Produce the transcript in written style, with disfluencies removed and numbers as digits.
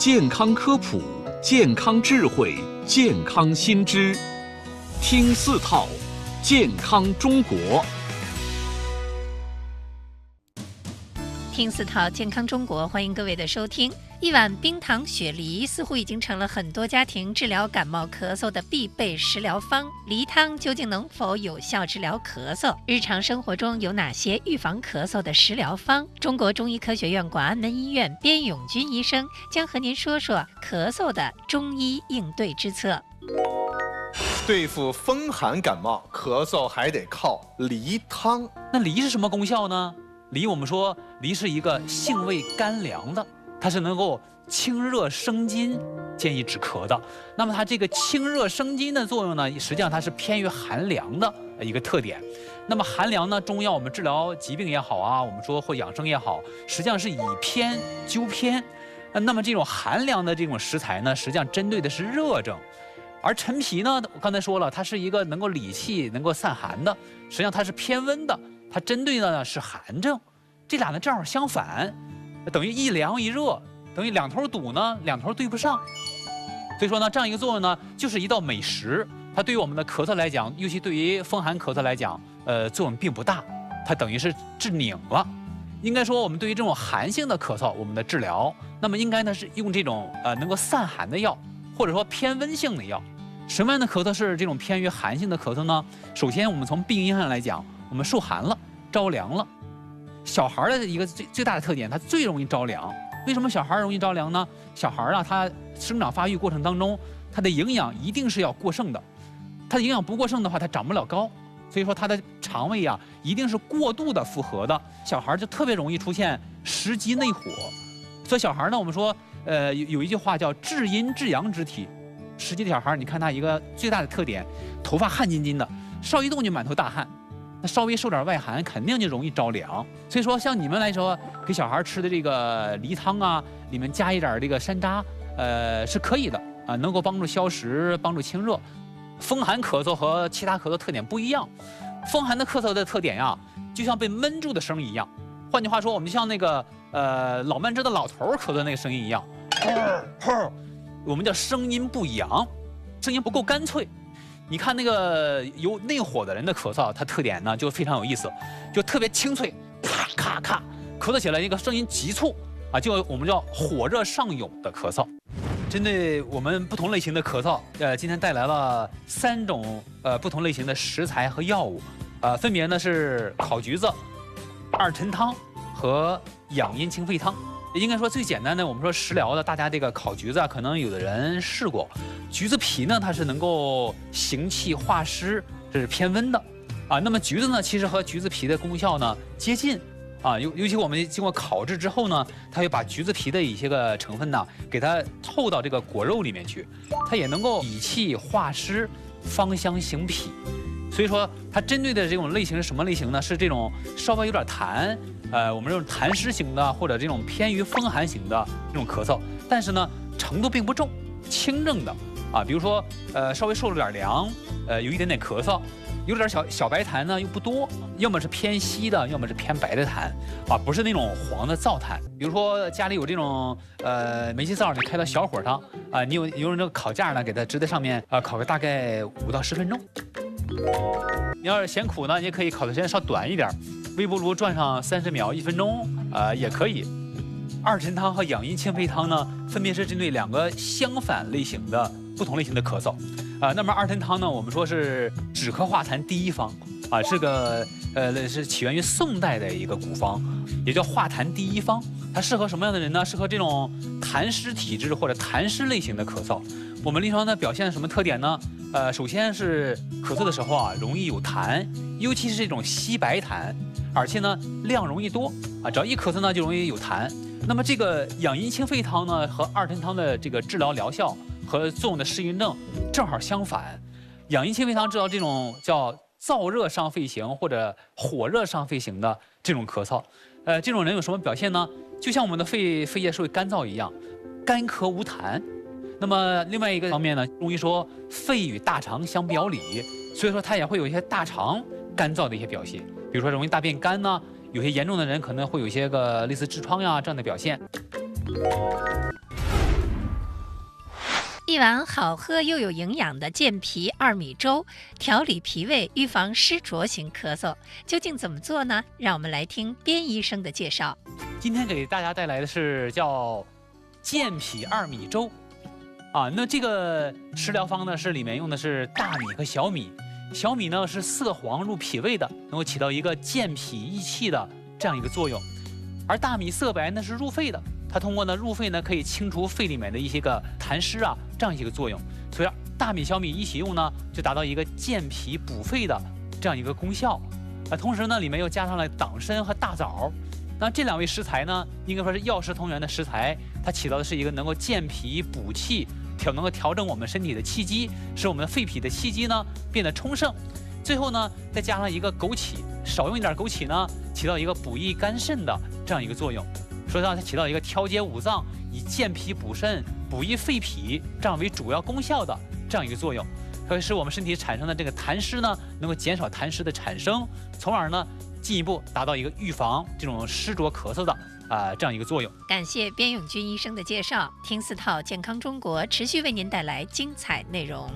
健康科普，健康智慧，健康新知，听4套，健康中国。听4套健康中国，欢迎各位的收听。一碗冰糖雪梨似乎已经成了很多家庭治疗感冒咳嗽的必备食疗方。梨汤究竟能否有效治疗咳嗽？日常生活中有哪些预防咳嗽的食疗方？中国中医科学院广安门医院边永军医生将和您说说咳嗽的中医应对之策。对付风寒感冒，咳嗽还得靠梨汤。那梨是什么功效呢？梨我们说梨是一个性味甘凉的，它是能够清热生津，建议止咳的。那么它这个清热生津的作用呢，实际上它是偏于寒凉的一个特点。那么寒凉呢，中药我们治疗疾病也好啊，我们说或养生也好，实际上是以偏纠偏。那么这种寒凉的这种食材呢，实际上针对的是热症。而陈皮呢，我刚才说了，它是一个能够理气、能够散寒的，实际上它是偏温的，它针对的呢是寒症。这俩呢正好相反，等于一凉一热，等于两头堵呢，两头对不上。所以说呢，这样一个作用呢，就是一道美食。它对于我们的咳嗽来讲，尤其对于风寒咳嗽来讲，作用并不大，它等于是治拧了。应该说，我们对于这种寒性的咳嗽，我们的治疗，那么应该呢是用这种能够散寒的药，或者说偏温性的药。什么样的咳嗽是这种偏于寒性的咳嗽呢？首先，我们从病因上来讲，我们受寒了，着凉了。小孩的一个最大的特点，他最容易着凉。为什么小孩容易着凉呢？小孩啊，他生长发育过程当中，他的营养一定是要过剩的。他的营养不过剩的话，他长不了高。所以说他的肠胃啊，一定是过度的负荷的。小孩就特别容易出现食积内火。所以小孩呢，我们说，有一句话叫至阴至阳之体。实际的小孩，你看他一个最大的特点，头发汗津津的，稍一动就满头大汗。那稍微受点外寒，肯定就容易着凉。所以说，像你们来说，给小孩吃的这个梨汤啊，里面加一点这个山楂，是可以的啊，能够帮助消食，帮助清热。风寒咳嗽和其他咳嗽特点不一样，风寒的咳嗽的特点呀，就像被闷住的声一样。换句话说，我们就像那个老慢支的老头咳的那个声音一样，我们叫声音不扬，声音不够干脆。你看那个有内火的人的咳嗽，它特点呢就非常有意思，就特别清脆，咔咔咔，咳嗽起来一个声音急促啊，就我们叫火热上涌的咳嗽。针对我们不同类型的咳嗽，今天带来了3种不同类型的食材和药物，分别呢是烤橘子、二陈汤和养阴清肺汤。应该说最简单的，我们说食疗的，大家这个烤橘子啊，可能有的人试过。橘子皮呢，它是能够行气化湿，这是偏温的啊。那么橘子呢，其实和橘子皮的功效呢接近啊，尤其我们经过烤制之后呢，它会把橘子皮的一些个成分呢，给它透到这个果肉里面去，它也能够理气化湿、芳香行脾。所以说，它针对的这种类型是什么类型呢？是这种稍微有点痰，我们这种痰湿型的，或者这种偏于风寒型的这种咳嗽，但是呢，程度并不重，轻症的啊，比如说稍微受了点凉，有一点点咳嗽，有点小白痰呢又不多，要么是偏稀的，要么是偏白的痰啊，不是那种黄的燥痰。比如说家里有这种煤气灶，你开到小火上啊，你用这个烤架呢，给它支在上面烤个大概5到10分钟。你要是嫌苦呢，你也可以烤的时间稍短一点，微波炉转上30秒、1分钟也可以。二陈汤和养阴清肺汤呢，分别是针对2个相反类型的不同类型的咳嗽那么二陈汤呢，我们说是止咳化痰第一方啊，这个是起源于宋代的一个古方，也叫化痰第一方。它适合什么样的人呢？适合这种痰湿体质或者痰湿类型的咳嗽。我们临床呢表现什么特点呢？首先是咳嗽的时候啊，容易有痰，尤其是这种稀白痰，而且呢量容易多啊，只要一咳嗽呢就容易有痰。那么这个养阴清肺汤呢和二陈汤的这个治疗疗效和作用的适应症正好相反。养阴清肺汤治疗这种叫燥热上肺型或者火热上肺型的这种咳嗽，这种人有什么表现呢？就像我们的肺叶是会干燥一样，干咳无痰。那么另外一个方面呢，中医说肺与大肠相表里，所以说它也会有一些大肠干燥的一些表现，比如说容易大便干呢，有些严重的人可能会有一些个类似痔疮呀这样的表现。一碗好喝又有营养的健脾2米粥，调理脾胃，预防湿浊型咳嗽，究竟怎么做呢？让我们来听边医生的介绍。今天给大家带来的是叫健脾2米粥啊。那这个食疗方呢，是里面用的是大米和小米，小米呢是色黄入脾胃的，能够起到一个健脾益气的这样一个作用，而大米色白呢是入肺的，它通过呢入肺呢可以清除肺里面的一些个痰湿啊这样一个作用，所以大米小米一起用呢，就达到一个健脾补肺的这样一个功效。同时呢里面又加上了党参和大枣。那这2味食材呢，应该说是药食同源的食材，它起到的是一个能够健脾补气，能够调整我们身体的气机，使我们的肺脾的气机呢变得充盛。最后呢，再加上一个枸杞，少用一点枸杞呢，起到一个补益肝肾的这样一个作用。说到它起到一个调节五脏，以健脾补肾、补益肺脾这样为主要功效的这样一个作用，可以使我们身体产生的这个痰湿呢，能够减少痰湿的产生，从而呢进一步达到一个预防这种湿浊咳嗽的这样一个作用。感谢边永军医生的介绍，听4套健康中国持续为您带来精彩内容。